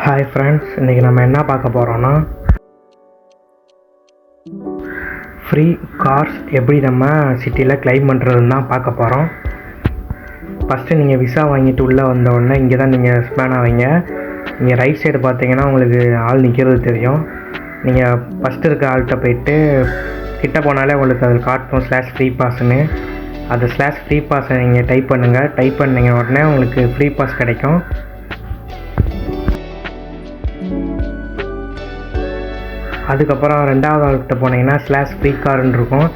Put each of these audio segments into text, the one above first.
Hi friends, இன்றைக்கி நம்ம என்ன பார்க்க போகிறோன்னா ஃப்ரீ கார்ஸ் எப்படி நம்ம சிட்டியில் கிளைம் பண்ணுறதுன்னு தான் பார்க்க போகிறோம். ஃபஸ்ட்டு நீங்கள் விசா வாங்கிட்டு உள்ளே வந்தோடனே இங்கே தான் நீங்கள் ஸ்பேன் ஆவீங்க. நீங்கள் ரைட் சைடு பார்த்தீங்கன்னா உங்களுக்கு ஆள் நிற்கிறது தெரியும். நீங்கள் ஃபஸ்ட்டு இருக்க ஆள்கிட்ட போயிட்டு கிட்ட போனாலே உங்களுக்கு அதில் காட்டும் /ஃப்ரீ பாஸ்ன்னு. அந்த /ஃப்ரீ பாஸை நீங்கள் டைப் பண்ணுங்கள். டைப் பண்ணிங்க உடனே உங்களுக்கு ஃப்ரீ பாஸ் கிடைக்கும். அதுக்கப்புறம் ரெண்டாவது ஆள்கிட்ட போனீங்கன்னா /ஃப்ரீ கார்ன்னு இருக்கும்.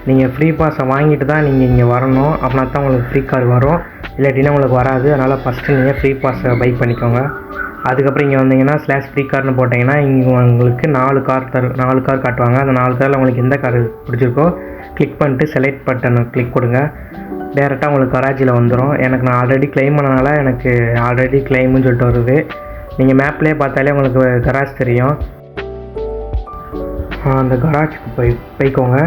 நீங்கள் ஃப்ரீ பாஸை வாங்கிட்டு தான் நீங்கள் இங்கே வரணும். அப்படின்னா தான் உங்களுக்கு ஃப்ரீ கார் வரும், இல்லாட்டினா உங்களுக்கு வராது. அதனால் ஃபஸ்ட்டு நீங்கள் ஃப்ரீ பாஸை பை பண்ணிக்கோங்க. அதுக்கப்புறம் இங்கே வந்தீங்கன்னா /ஃப்ரீ கார்னு போட்டிங்கன்னா இங்கே உங்களுக்கு 4 கார் காட்டுவாங்க. அந்த 4 காரில் உங்களுக்கு எந்த கார் பிடிச்சிருக்கோ கிளிக் பண்ணிட்டு செலக்ட் பட்டனை கிளிக் கொடுங்க. டேரெக்டாக உங்களுக்கு கராச்சியில் வந்துடும். நான் ஆல்ரெடி கிளைம் பண்ணனால எனக்கு ஆல்ரெடி கிளைம்னு சொல்லிட்டு வருது. நீங்கள் மேப்லேயே பார்த்தாலே உங்களுக்கு கராஜ் தெரியும். அந்த கராஜுக்கு போய்க்கோங்க.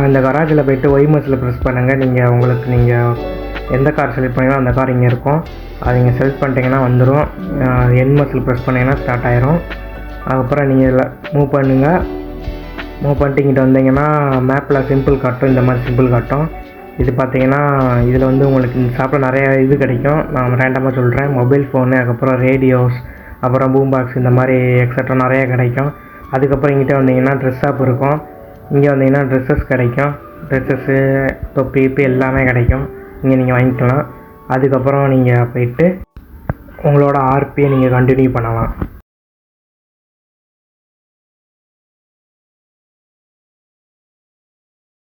இந்த கராஜில் போய்ட்டு ஒய்மஸில் ப்ரெஸ் பண்ணுங்கள். நீங்கள் எந்த கார் செலக்ட் பண்ணிங்கன்னா அந்த கார் இங்கே இருக்கும். அது நீங்கள் செலக்ட் பண்ணிட்டீங்கன்னா வந்துடும். என்மஸில் ப்ரெஸ் பண்ணிங்கன்னா ஸ்டார்ட் ஆயிரும். அதுக்கப்புறம் நீங்கள் மூவ் பண்ணுங்கள். மூவ் பண்ணிட்டு இங்கிட்ட வந்தீங்கன்னா மேப்பில் சிம்பிள் காட்டும். இந்த மாதிரி சிம்பிள் காட்டும். இது பார்த்தீங்கன்னா இதில் உங்களுக்கு இந்த ஷாப்பில் நிறைய இது கிடைக்கும். நான் ரேண்டமாக சொல்கிறேன். மொபைல் ஃபோனு, அதுக்கப்புறம் ரேடியோஸ், அப்புறம் பூம் பாக்ஸ், இந்த மாதிரி எக்ஸட்ரா நிறையா கிடைக்கும். அதுக்கப்புறம் இங்கிட்ட வந்தீங்கன்னா ட்ரெஸ் ஷாப் இருக்கும். இங்கே வந்தீங்கன்னா ட்ரெஸ்ஸஸ் கிடைக்கும். ட்ரெஸ்ஸஸ்ஸு, தொப்பி எல்லாமே கிடைக்கும். இங்கே நீங்கள் வாங்கிக்கலாம். அதுக்கப்புறம் நீங்கள் போயிட்டு உங்களோட ஆர்பியை நீங்கள் கண்டினியூ பண்ணலாம்.